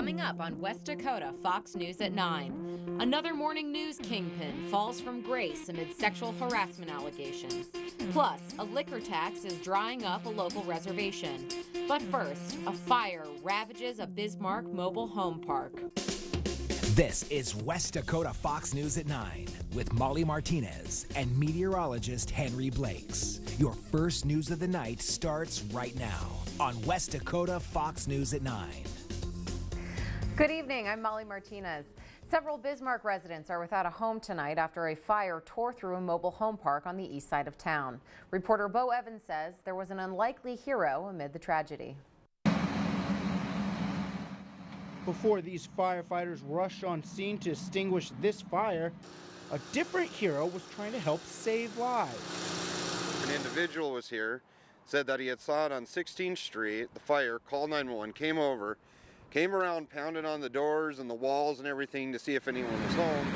Coming up on West Dakota Fox News at 9. Another morning news kingpin falls from grace amid sexual harassment allegations. Plus, a liquor tax is drying up a local reservation. But first, a fire ravages a Bismarck mobile home park. This is West Dakota Fox News at 9 with Molly Martinez and meteorologist Henry Blakes. Your first news of the night starts right now on West Dakota Fox News at 9. Good evening, I'm Molly Martinez. Several Bismarck residents are without a home tonight after a fire tore through a mobile home park on the east side of town. Reporter Bo Evans says there was an unlikely hero amid the tragedy. Before these firefighters rushed on scene to extinguish this fire, a different hero was trying to help save lives. An individual was here, said that he had saw it on 16th Street, the fire, called 911, came around, pounded on the doors and the walls and everything to see if anyone was home.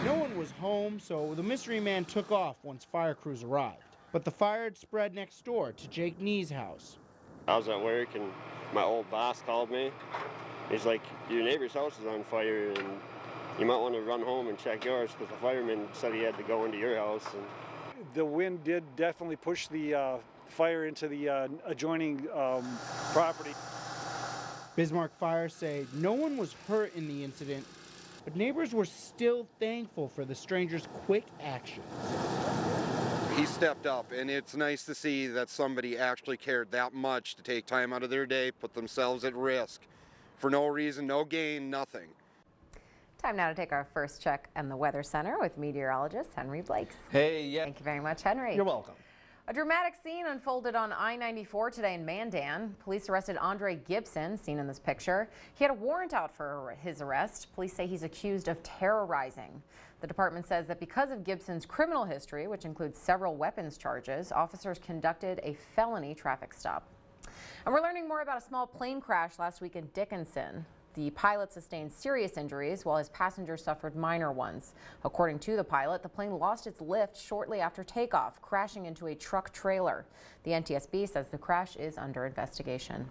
No one was home, so the mystery man took off once fire crews arrived. But the fire had spread next door to Jake Nee's house. I was at work and my old boss called me. He's like, your neighbor's house is on fire and you might want to run home and check yours because the fireman said he had to go into your house. And the wind did definitely push the fire into the adjoining property. Bismarck Fire say no one was hurt in the incident, but neighbors were still thankful for the stranger's quick action. He stepped up, and it's nice to see that somebody actually cared that much to take time out of their day, put themselves at risk for no reason, no gain, nothing. Time now to take our first check on the Weather Center with meteorologist Henry Blakes. Hey, yeah. Thank you very much, Henry. You're welcome. A dramatic scene unfolded on I-94 today in Mandan. Police arrested Andre Gibson, seen in this picture. He had a warrant out for his arrest. Police say he's accused of terrorizing. The department says that because of Gibson's criminal history, which includes several weapons charges, officers conducted a felony traffic stop. And we're learning more about a small plane crash last week in Dickinson. The pilot sustained serious injuries while his passengers suffered minor ones. According to the pilot, the plane lost its lift shortly after takeoff, crashing into a truck trailer. The NTSB says the crash is under investigation.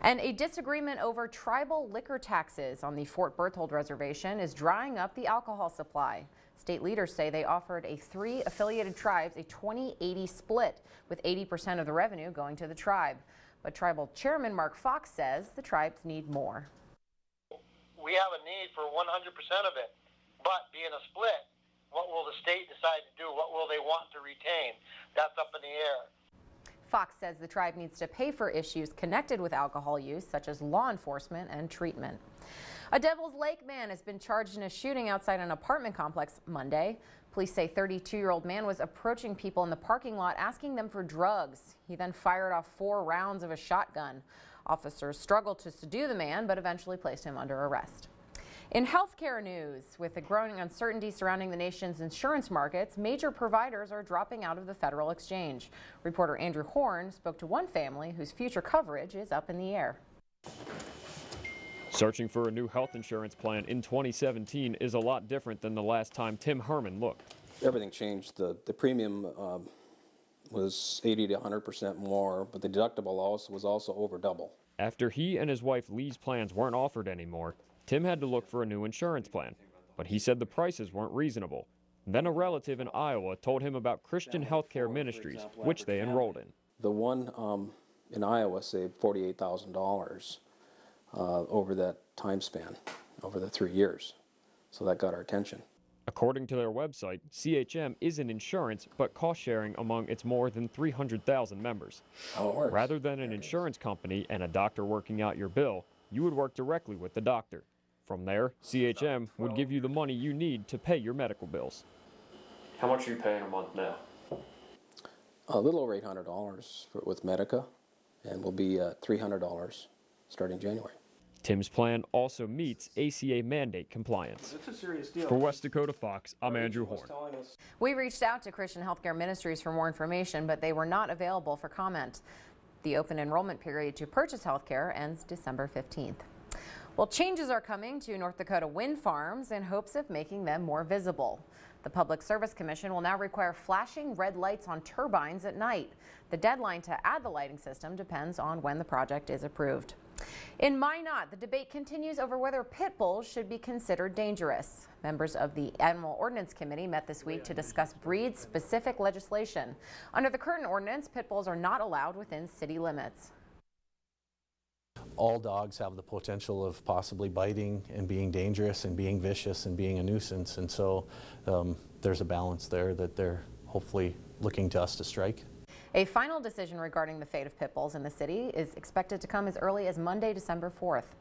And a disagreement over tribal liquor taxes on the Fort Berthold Reservation is drying up the alcohol supply. State leaders say they offered 3 affiliated tribes a 20-80 split, with 80% of the revenue going to the tribe. But tribal chairman Mark Fox says the tribes need more. We have a need for 100% of it, but being a split, what will the state decide to do? What will they want to retain? That's up in the air. Fox says the tribe needs to pay for issues connected with alcohol use, such as law enforcement and treatment. A Devil's Lake man has been charged in a shooting outside an apartment complex Monday. Police say 32-year-old man was approaching people in the parking lot asking them for drugs. He then fired off 4 rounds of a shotgun. Officers struggled to subdue the man, but eventually placed him under arrest. In healthcare news, with the growing uncertainty surrounding the nation's insurance markets, major providers are dropping out of the federal exchange. Reporter Andrew Horn spoke to one family whose future coverage is up in the air. Searching for a new health insurance plan in 2017 is a lot different than the last time Tim Herman looked. Everything changed. The premium was 80 to 100% more, but the deductible was also over double. After he and his wife Lee's plans weren't offered anymore, Tim had to look for a new insurance plan, but he said the prices weren't reasonable. Then a relative in Iowa told him about Christian Healthcare Ministries, which they enrolled in. The one in Iowa saved $48,000 over that time span, over the 3 years. So that got our attention. According to their website, CHM isn't insurance, but cost-sharing among its more than 300,000 members. How it works. Rather than an insurance company and a doctor working out your bill, you would work directly with the doctor. From there, CHM would give you the money you need to pay your medical bills. How much are you paying a month now? A little over $800 with Medica, and will be $300 starting January. Tim's plan also meets ACA mandate compliance. It's a serious deal. For West Dakota Fox, I'm Andrew Horn. We reached out to Christian Healthcare Ministries for more information, but they were not available for comment. The open enrollment period to purchase health care ends December 15th. Well, changes are coming to North Dakota wind farms in hopes of making them more visible. The Public Service Commission will now require flashing red lights on turbines at night. The deadline to add the lighting system depends on when the project is approved. In Minot, the debate continues over whether pit bulls should be considered dangerous. Members of the Animal Ordinance Committee met this week to discuss breed-specific legislation. Under the current ordinance, pit bulls are not allowed within city limits. All dogs have the potential of possibly biting and being dangerous and being vicious and being a nuisance, and so there's a balance there that they're hopefully looking to us to strike. A final decision regarding the fate of pit bulls in the city is expected to come as early as Monday, December 4th.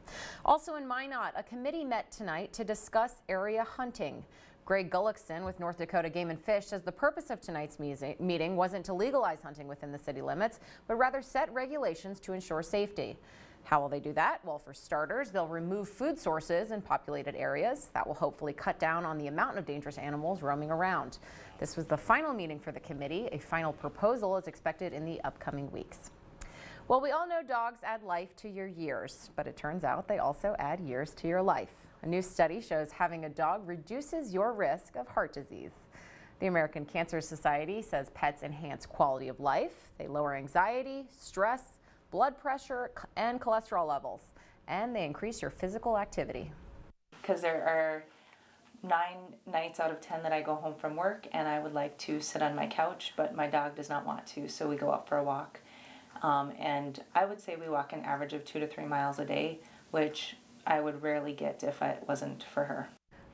Also in Minot, a committee met tonight to discuss area hunting. Greg Gullickson with North Dakota Game and Fish says the purpose of tonight's meeting wasn't to legalize hunting within the city limits, but rather set regulations to ensure safety. How will they do that? Well, for starters, they'll remove food sources in populated areas. That will hopefully cut down on the amount of dangerous animals roaming around. This was the final meeting for the committee. A final proposal is expected in the upcoming weeks. Well, we all know dogs add life to your years, but it turns out they also add years to your life. A new study shows having a dog reduces your risk of heart disease. The American Cancer Society says pets enhance quality of life. They lower anxiety, stress, blood pressure, and cholesterol levels, and they increase your physical activity. Because there are 9 nights out of 10 that I go home from work and I would like to sit on my couch, but my dog does not want to, so we go out for a walk. And I would say we walk an average of 2 to 3 miles a day, which I would rarely get if it wasn't for her.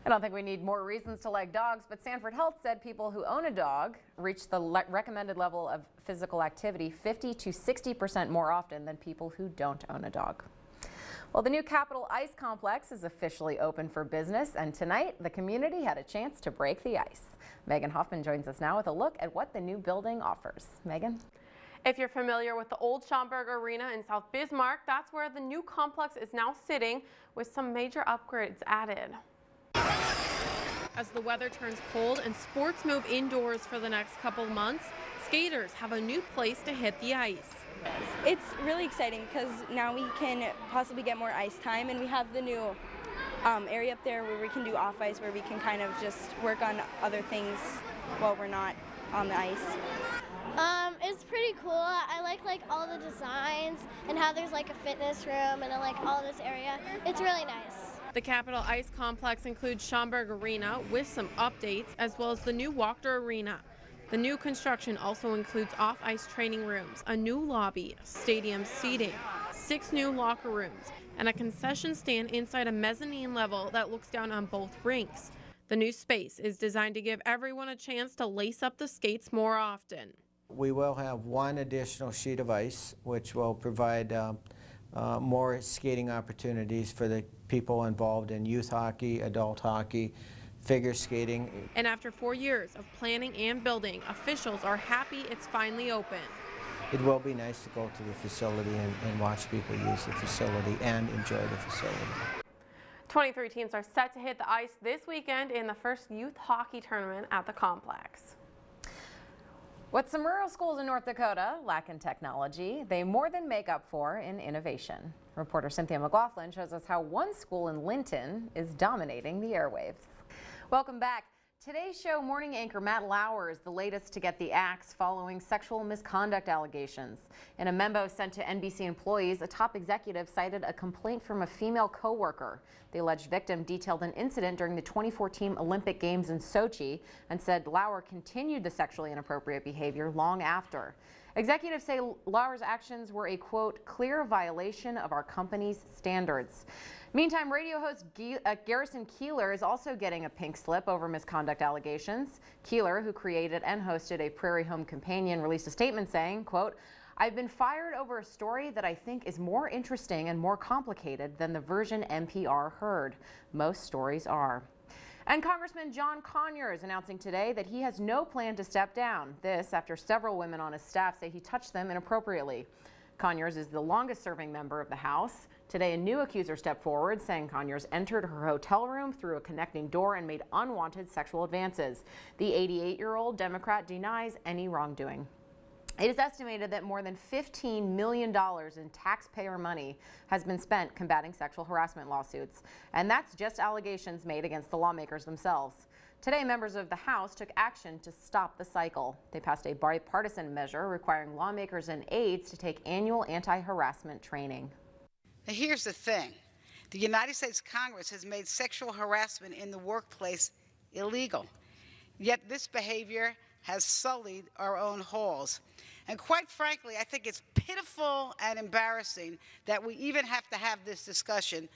I don't think we need more reasons to like dogs, but Sanford Health said people who own a dog reach the recommended level of physical activity 50 to 60% more often than people who don't own a dog. Well, the new Capitol Ice Complex is officially open for business, and tonight the community had a chance to break the ice. Megan Hoffman joins us now with a look at what the new building offers. Megan? If you're familiar with the old Schomburg Arena in South Bismarck, that's where the new complex is now sitting with some major upgrades added. As the weather turns cold and sports move indoors for the next couple months, skaters have a new place to hit the ice. It's really exciting because now we can possibly get more ice time, and we have the new area up there where we can do off ice, where we can kind of just work on other things while we're not on the ice. It's pretty cool. I like all the designs and how there's like a fitness room and I like all this area. It's really nice. The Capitol Ice Complex includes Schomburg Arena with some updates, as well as the new Wachter Arena. The new construction also includes off-ice training rooms, a new lobby, stadium seating, 6 new locker rooms, and a concession stand inside a mezzanine level that looks down on both rinks. The new space is designed to give everyone a chance to lace up the skates more often. We will have 1 additional sheet of ice, which will provide more skating opportunities for the people involved in youth hockey, adult hockey, figure skating. And after 4 years of planning and building, officials are happy it's finally open. It will be nice to go to the facility and watch people use the facility and enjoy the facility. 23 teams are set to hit the ice this weekend in the first youth hockey tournament at the complex. What some rural schools in North Dakota lack in technology, they more than make up for in innovation. Reporter Cynthia McLaughlin shows us how one school in Linton is dominating the airwaves. Welcome back. Today's show morning anchor Matt Lauer is the latest to get the axe following sexual misconduct allegations. In a memo sent to NBC employees, a top executive cited a complaint from a female coworker. The alleged victim detailed an incident during the 2014 Olympic Games in Sochi and said Lauer continued the sexually inappropriate behavior long after. Executives say Lauer's actions were a, quote, clear violation of our company's standards. Meantime, radio host Garrison Keillor is also getting a pink slip over misconduct allegations. Keillor, who created and hosted a Prairie Home Companion, released a statement saying, quote, I've been fired over a story that I think is more interesting and more complicated than the version NPR heard. Most stories are. And Congressman John Conyers announcing today that he has no plan to step down. This after several women on his staff say he touched them inappropriately. Conyers is the longest-serving member of the House. Today, a new accuser stepped forward, saying Conyers entered her hotel room through a connecting door and made unwanted sexual advances. The 88-year-old Democrat denies any wrongdoing. It is estimated that more than $15 million in taxpayer money has been spent combating sexual harassment lawsuits. And that's just allegations made against the lawmakers themselves. Today, members of the House took action to stop the cycle. They passed a bipartisan measure requiring lawmakers and aides to take annual anti-harassment training. Now, here's the thing. The United States Congress has made sexual harassment in the workplace illegal. Yet this behavior has sullied our own halls. And quite frankly, I think it's pitiful and embarrassing that we even have to have this discussion.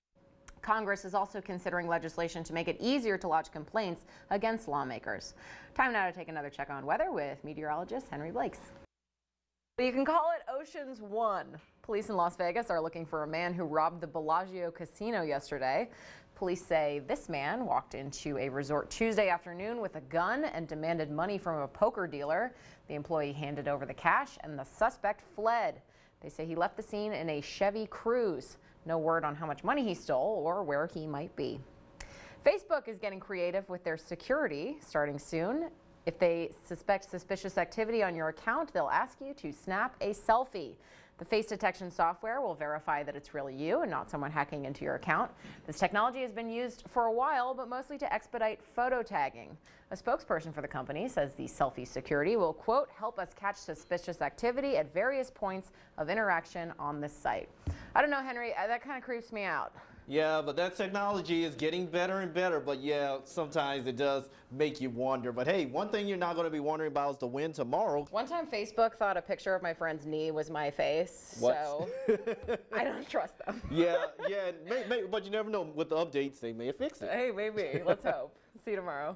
Congress is also considering legislation to make it easier to lodge complaints against lawmakers. Time now to take another check on weather with meteorologist Henry Blakes. You can call it Ocean's 1. Police in Las Vegas are looking for a man who robbed the Bellagio casino yesterday. Police say this man walked into a resort Tuesday afternoon with a gun and demanded money from a poker dealer. The employee handed over the cash and the suspect fled. They say he left the scene in a Chevy Cruze. No word on how much money he stole or where he might be. Facebook is getting creative with their security starting soon. If they suspect suspicious activity on your account, they'll ask you to snap a selfie. The face detection software will verify that it's really you and not someone hacking into your account. This technology has been used for a while, but mostly to expedite photo tagging. A spokesperson for the company says the selfie security will, quote, help us catch suspicious activity at various points of interaction on this site. I don't know, Henry, that kind of creeps me out. Yeah, but that technology is getting better and better, but yeah, sometimes it does make you wonder. But hey, one thing you're not going to be wondering about is the wind tomorrow. One time Facebook thought a picture of my friend's knee was my face, What? so I don't trust them. Yeah, but you never know. With the updates, they may have fixed it. Hey, maybe. Let's hope. See you tomorrow.